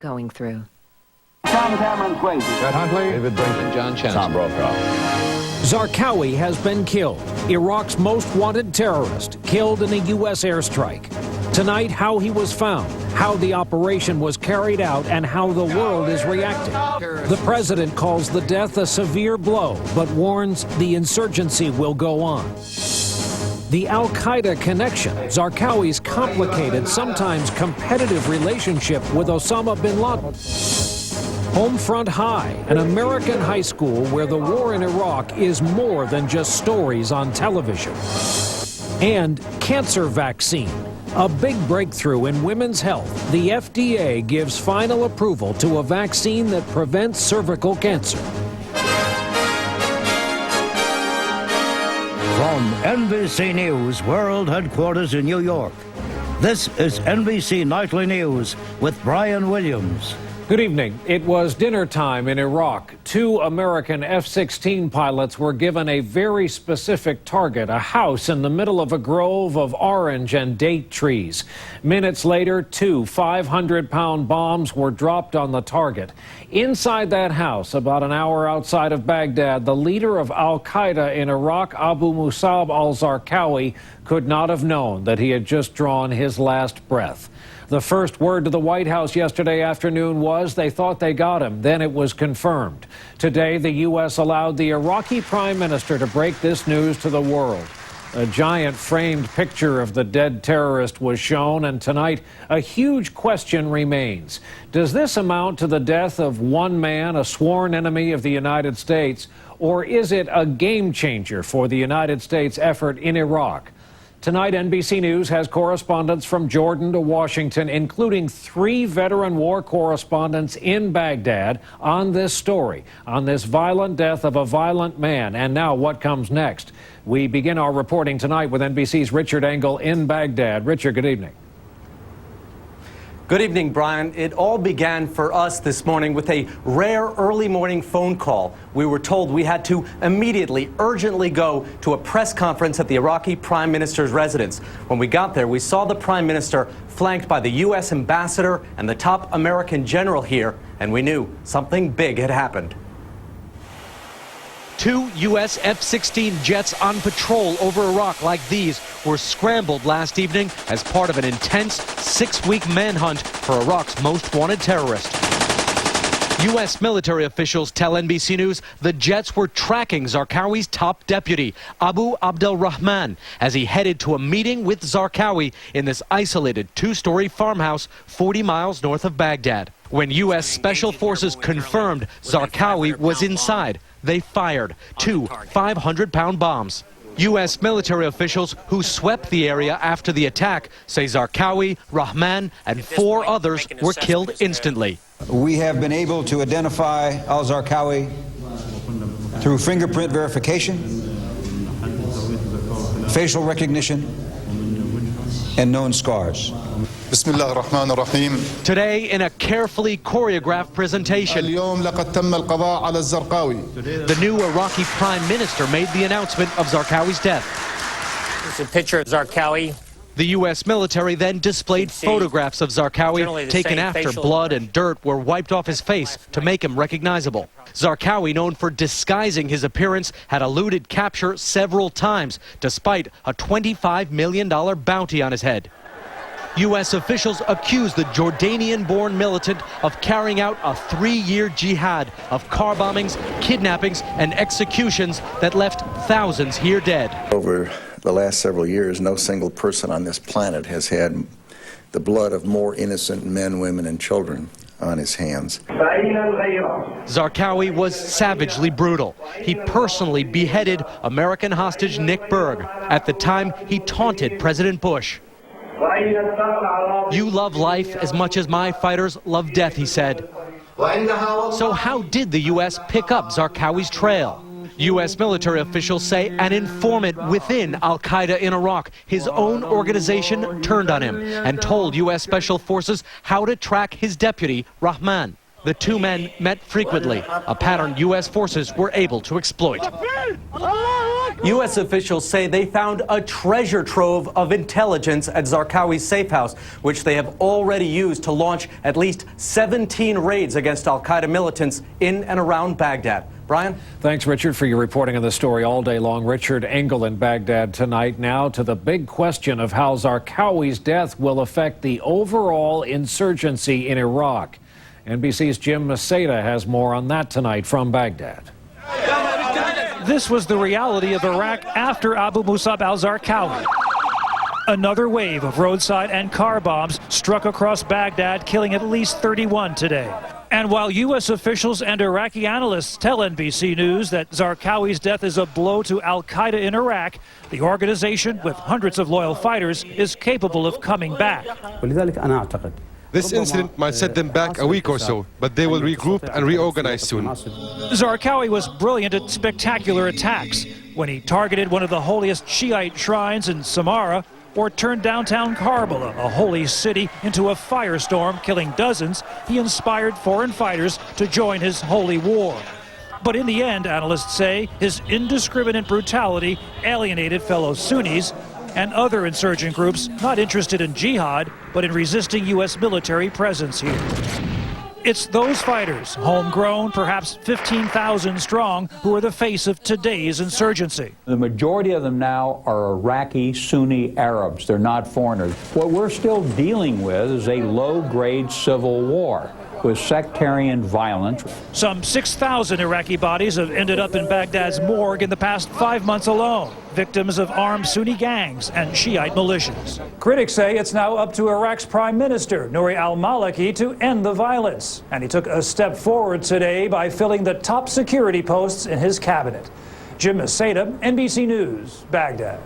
going through. Thomas Cameron Swayze. Fred Huntley, David Brinkman, John Chen, Tom Brokaw. Zarqawi has been killed, Iraq's most wanted terrorist, killed in a U.S. airstrike. Tonight, how he was found, how the operation was carried out, and how the world is reacting. The president calls the death a severe blow, but warns the insurgency will go on. The Al-Qaeda connection, Zarqawi's complicated, sometimes competitive relationship with Osama bin Laden. Homefront High, an American high school where the war in Iraq is more than just stories on television. And cancer vaccine, a big breakthrough in women's health. The FDA gives final approval to a vaccine that prevents cervical cancer. From NBC News World Headquarters in New York, this is NBC Nightly News with Brian Williams. Good evening. It was dinner time in Iraq. 2 American F-16 pilots were given a very specific target, a house in the middle of a grove of orange and date trees. Minutes later, 2 500-pound bombs were dropped on the target. Inside that house, about an hour outside of Baghdad, the leader of Al-Qaeda in Iraq, Abu Musab al-Zarqawi, could not have known that he had just drawn his last breath. The first word to the White House yesterday afternoon was they thought they got him. Then it was confirmed. Today, the U.S. allowed the Iraqi prime minister to break this news to the world. A giant framed picture of the dead terrorist was shown, and tonight a huge question remains. Does this amount to the death of one man, a sworn enemy of the United States, or is it a game changer for the United States effort in Iraq? Tonight, NBC News has correspondents from Jordan to Washington, including 3 veteran war correspondents in Baghdad on this story, on this violent death of a violent man. And now, what comes next? We begin our reporting tonight with NBC's Richard Engel in Baghdad. Richard, good evening. Good evening, Brian. It all began for us this morning with a rare early morning phone call. We were told we had to immediately, urgently go to a press conference at the Iraqi Prime Minister's residence. When we got there, we saw the Prime Minister flanked by the U.S. ambassador and the top American general here, and we knew something big had happened. 2 U.S. F-16 jets on patrol over Iraq like these were scrambled last evening as part of an intense 6-week manhunt for Iraq's most wanted terrorist. U.S. military officials tell NBC News the jets were tracking Zarqawi's top deputy, Abu Abdelrahman, as he headed to a meeting with Zarqawi in this isolated 2-story farmhouse 40 miles north of Baghdad. When U.S. Special Forces confirmed Zarqawi was inside, they fired 2 500-pound bombs. U.S. military officials who swept the area after the attack say Zarqawi, Rahman, and 4 others were killed instantly. We have been able to identify al-Zarqawi through fingerprint verification, facial recognition, and known scars. Today, in a carefully choreographed presentation, the new Iraqi prime minister made the announcement of Zarqawi's death. It's a picture of Zarqawi. The U.S. military then displayed photographs of Zarqawi taken after blood and dirt were wiped off his face to make him recognizable. Zarqawi, known for disguising his appearance, had eluded capture several times, despite a $25 million bounty on his head. U.S. officials accused the Jordanian-born militant of carrying out a 3-year jihad of car bombings, kidnappings, and executions that left thousands here dead. Over the last several years, no single person on this planet has had the blood of more innocent men, women, and children on his hands. Zarqawi was savagely brutal. He personally beheaded American hostage Nick Berg. At the time, he taunted President Bush. "You love life as much as my fighters love death," he said. So how did the U.S. pick up Zarqawi's trail? U.S. military officials say an informant within Al-Qaeda in Iraq, his own organization, turned on him and told U.S. Special Forces how to track his deputy, Rahman. the two men met frequently, a pattern U.S. forces were able to exploit. U.S. officials say they found a treasure trove of intelligence at Zarqawi's safe house, which they have already used to launch at least 17 raids against Al-Qaeda militants in and around Baghdad. Brian? Thanks, Richard, for your reporting on the story all day long. Richard Engel in Baghdad tonight. Now to the big question of how Zarqawi's death will affect the overall insurgency in Iraq. NBC's Jim Masada has more on that tonight from Baghdad. This was the reality of Iraq after Abu Musab al-Zarqawi. Another wave of roadside and car bombs struck across Baghdad, killing at least 31 today. And while U.S. officials and Iraqi analysts tell NBC News that Zarqawi's death is a blow to Al-Qaeda in Iraq, the organization, with hundreds of loyal fighters, is capable of coming back. This incident might set them back a week or so, but they will regroup and reorganize soon. Zarqawi was brilliant at spectacular attacks. When he targeted one of the holiest Shiite shrines in Samarra, or turned downtown Karbala, a holy city, into a firestorm, killing dozens, he inspired foreign fighters to join his holy war. But in the end, analysts say, his indiscriminate brutality alienated fellow Sunnis and other insurgent groups not interested in jihad, but in resisting U.S. military presence here. It's those fighters, homegrown, perhaps 15,000 strong, who are the face of today's insurgency. The majority of them now are Iraqi Sunni Arabs. They're not foreigners. What we're still dealing with is a low-grade civil war with sectarian violence. Some 6,000 Iraqi bodies have ended up in Baghdad's morgue in the past 5 months alone, victims of armed Sunni gangs and Shiite militias. Critics say it's now up to Iraq's Prime Minister, Nouri al-Maliki, to end the violence. And he took a step forward today by filling the top security posts in his cabinet. Jim Masada, NBC News, Baghdad.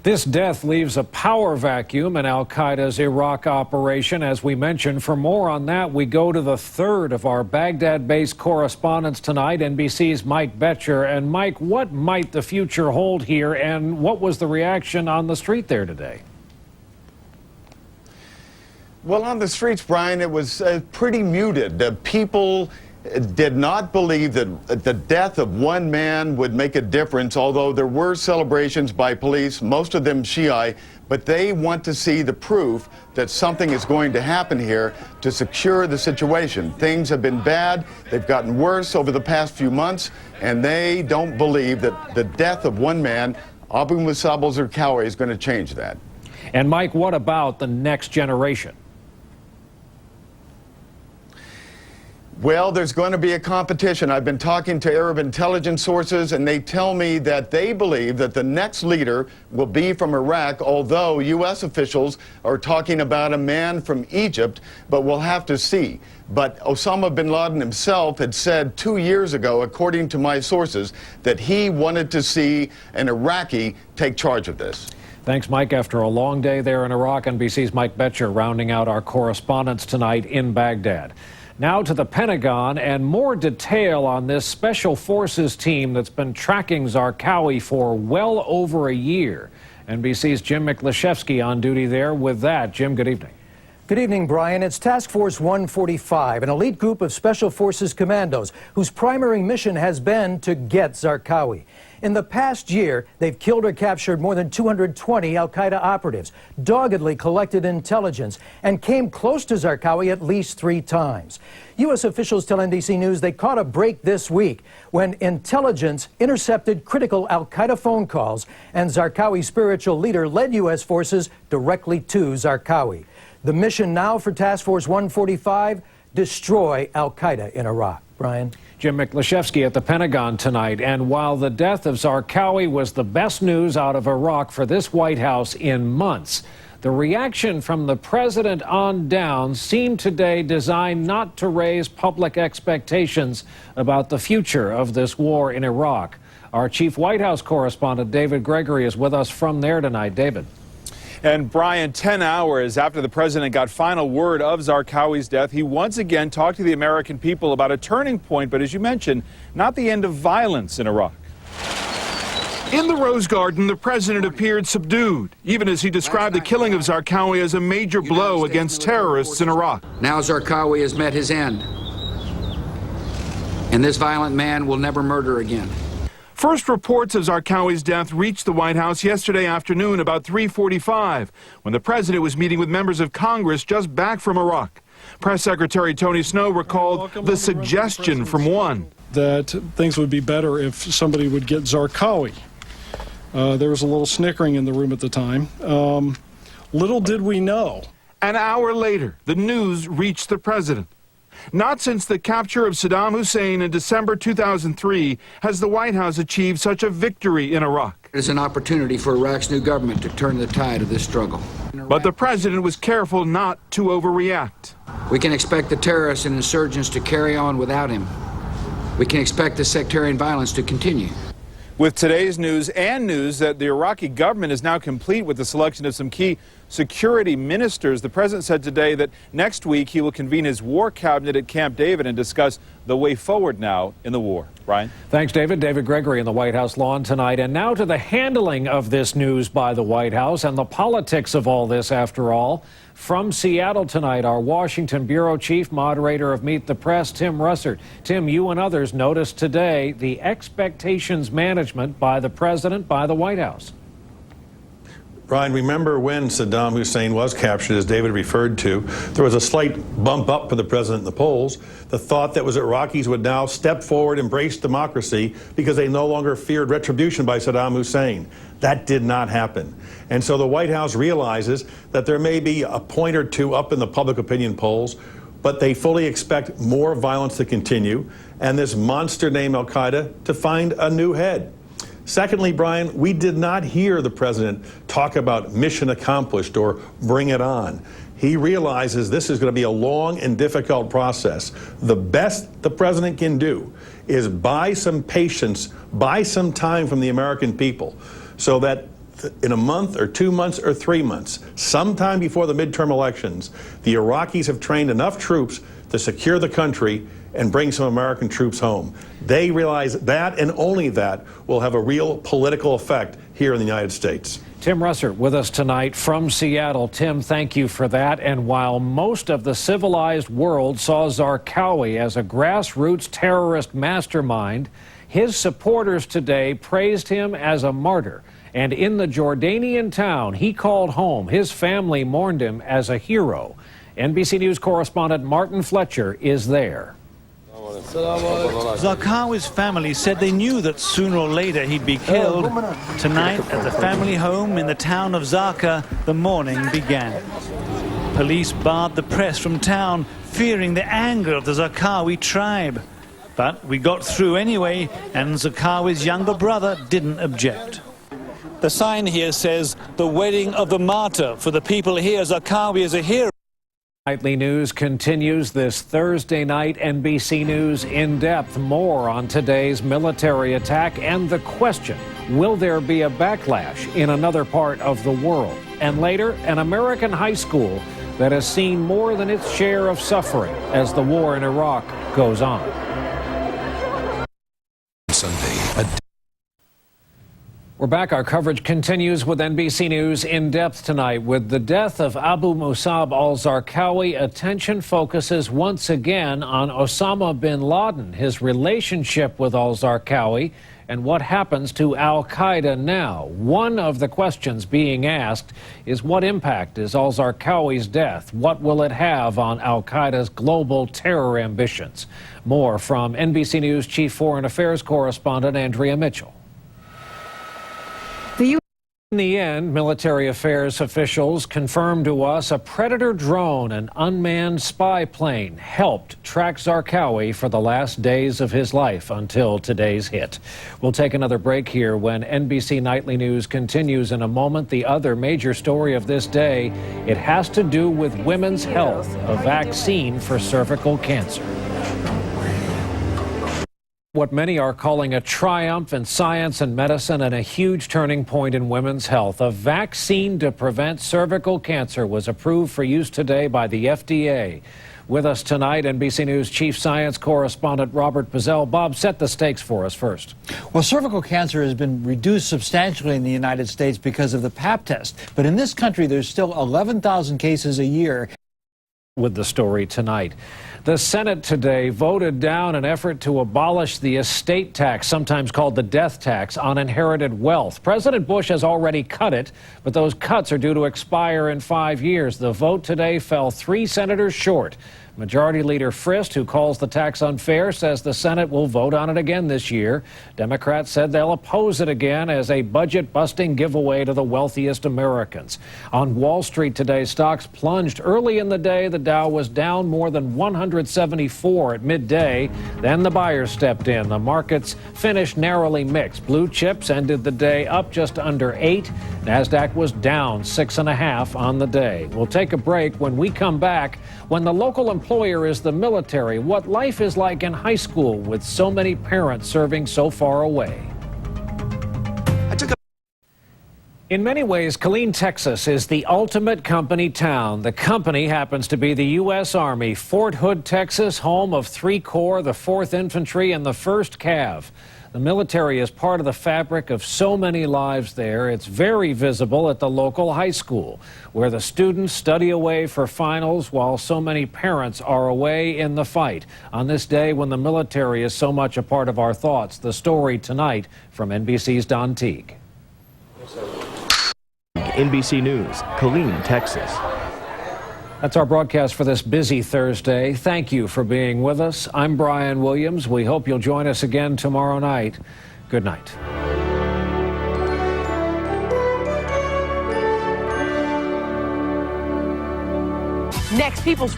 This death leaves a power vacuum in Al-Qaeda's Iraq operation. As we mentioned, for more on that, we go to the third of our Baghdad-based correspondents tonight, NBC's Mike Betcher. And Mike, what might the future hold here, and what was the reaction on the street there today? Well, on the streets, Brian, it was pretty muted. People did not believe that the death of one man would make a difference, although there were celebrations by police, most of them Shiite, but they want to see the proof that something is going to happen here to secure the situation. Things have been bad, they've gotten worse over the past few months, and they don't believe that the death of one man, Abu Musab al-Zarqawi, is going to change that. And Mike, what about the next generation? Well, there's going to be a competition. I've been talking to Arab intelligence sources, and they tell me that they believe that the next leader will be from Iraq, although U.S. officials are talking about a man from Egypt, but we'll have to see. But Osama bin Laden himself had said 2 years ago, according to my sources, that he wanted to see an Iraqi take charge of this. Thanks, Mike. After a long day there in Iraq, NBC's Mike Betcher rounding out our correspondents tonight in Baghdad. Now to the Pentagon and more detail on this special forces team that's been tracking Zarqawi for well over a year. NBC's Jim Miklaszewski on duty there with that. Jim, good evening. Good evening, Brian. It's Task Force 145, an elite group of Special Forces commandos whose primary mission has been to get Zarqawi. In the past year, they've killed or captured more than 220 Al-Qaeda operatives, doggedly collected intelligence, and came close to Zarqawi at least 3 times. U.S. officials tell NBC News they caught a break this week when intelligence intercepted critical Al-Qaeda phone calls, and Zarqawi's spiritual leader led U.S. forces directly to Zarqawi. The mission now for Task Force 145, destroy Al-Qaeda in Iraq. Brian? Jim Miklaszewski at the Pentagon tonight. And while the death of Zarqawi was the best news out of Iraq for this White House in months, the reaction from the president on down seemed today designed not to raise public expectations about the future of this war in Iraq. Our chief White House correspondent, David Gregory, is with us from there tonight. David. And Brian, 10 hours after the president got final word of Zarqawi's death, he once again talked to the American people about a turning point, but as you mentioned, not the end of violence in Iraq. In the Rose Garden, the president appeared subdued, even as he described the killing of Zarqawi as a major blow against terrorists in Iraq. Now Zarqawi has met his end. And this violent man will never murder again. First reports of Zarqawi's death reached the White House yesterday afternoon about 3:45, when the president was meeting with members of Congress just back from Iraq. Press Secretary Tony Snow recalled the suggestion from one. That things would be better if somebody would get Zarqawi. There was a little snickering in the room at the time. Little did we know. An hour later, the news reached the president. Not since the capture of Saddam Hussein in December 2003 has the White House achieved such a victory in Iraq. It is an opportunity for Iraq's new government to turn the tide of this struggle. But the president was careful not to overreact. We can expect the terrorists and insurgents to carry on without him. We can expect the sectarian violence to continue. With today's news and news that the Iraqi government is now complete with the selection of some key security ministers, the president said today that next week he will convene his war cabinet at Camp David and discuss the way forward now in the war. Brian? Thanks, David. David Gregory in the White House lawn tonight. And now to the handling of this news by the White House and the politics of all this, after all. From Seattle tonight, our Washington bureau chief, moderator of Meet the Press, Tim Russert. Tim, you and others noticed today the expectations management by the president, by the White House. Brian, remember when Saddam Hussein was captured, as David referred to, there was a slight bump up for the president in the polls. The thought that was that Iraqis would now step forward, embrace democracy, because they no longer feared retribution by Saddam Hussein. That did not happen. And so the White House realizes that there may be a point or two up in the public opinion polls, but they fully expect more violence to continue and this monster named Al-Qaeda to find a new head. Secondly, Brian, we did not hear the president talk about mission accomplished or bring it on. He realizes this is going to be a long and difficult process. The best the president can do is buy some patience, buy some time from the American people, so that in a month or 2 months or 3 months, sometime before the midterm elections, the Iraqis have trained enough troops to secure the country and bring some American troops home. They realize that, and only that, will have a real political effect here in the United States. Tim Russert with us tonight from Seattle. Tim, thank you for that. And while most of the civilized world saw Zarqawi as a grassroots terrorist mastermind, his supporters today praised him as a martyr. And in the Jordanian town he called home, his family mourned him as a hero. NBC News correspondent Martin Fletcher is there. Zarqawi's family said they knew that sooner or later he'd be killed. Tonight, at the family home in the town of Zarqa, the mourning began. Police barred the press from town, fearing the anger of the Zarqawi tribe. But we got through anyway, and Zarqawi's younger brother didn't object. The sign here says, "The wedding of the martyr." For the people here, Zarqawi is a hero. Nightly News continues this Thursday night. NBC News in depth. More on today's military attack and the question, will there be a backlash in another part of the world? And later, an American high school that has seen more than its share of suffering as the war in Iraq goes on. We're back. Our coverage continues with NBC News in depth tonight. With the death of Abu Musab al-Zarqawi, attention focuses once again on Osama bin Laden, his relationship with al-Zarqawi, and what happens to Al-Qaeda now. One of the questions being asked is, what impact is al-Zarqawi's death? What will it have on Al-Qaeda's global terror ambitions? More from NBC News Chief Foreign Affairs Correspondent Andrea Mitchell. In the end, military affairs officials confirmed to us a Predator drone, an unmanned spy plane, helped track Zarqawi for the last days of his life until today's hit. We'll take another break here. When NBC Nightly News continues in a moment, the other major story of this day, it has to do with women's health, a vaccine for cervical cancer. What many are calling a triumph in science and medicine and a huge turning point in women's health. A vaccine to prevent cervical cancer was approved for use today by the FDA. With us tonight, NBC News Chief Science Correspondent Robert Pizzell. Bob, set the stakes for us first. Well, cervical cancer has been reduced substantially in the United States because of the Pap test. But in this country, there's still 11,000 cases a year. with the story tonight. The Senate today voted down an effort to abolish the estate tax, sometimes called the death tax, on inherited wealth. President Bush has already cut it, but those cuts are due to expire in 5 years. The vote today fell 3 senators short. Majority Leader Frist, who calls the tax unfair, says the Senate will vote on it again this year. Democrats said they'll oppose it again as a budget-busting giveaway to the wealthiest Americans. On Wall Street today, stocks plunged early in the day. The Dow was down more than 174 at midday. Then the buyers stepped in. The markets finished narrowly mixed. Blue chips ended the day up just under 8. NASDAQ was down 6.5 on the day. We'll take a break. When we come back, when the local employer is the military, what life is like in high school with so many parents serving so far away. In many ways, Killeen, Texas is the ultimate company town. The company happens to be the U.S. Army. Fort Hood, Texas, home of 3 Corps, the 4th Infantry, and the 1st Cav. The military is part of the fabric of so many lives there. It's very visible at the local high school, where the students study away for finals while so many parents are away in the fight. On this day when the military is so much a part of our thoughts, the story tonight from NBC's Don Teague. NBC News, Killeen, Texas. That's our broadcast for this busy Thursday. Thank you for being with us. I'm Brian Williams. We hope you'll join us again tomorrow night. Good night. Next, people's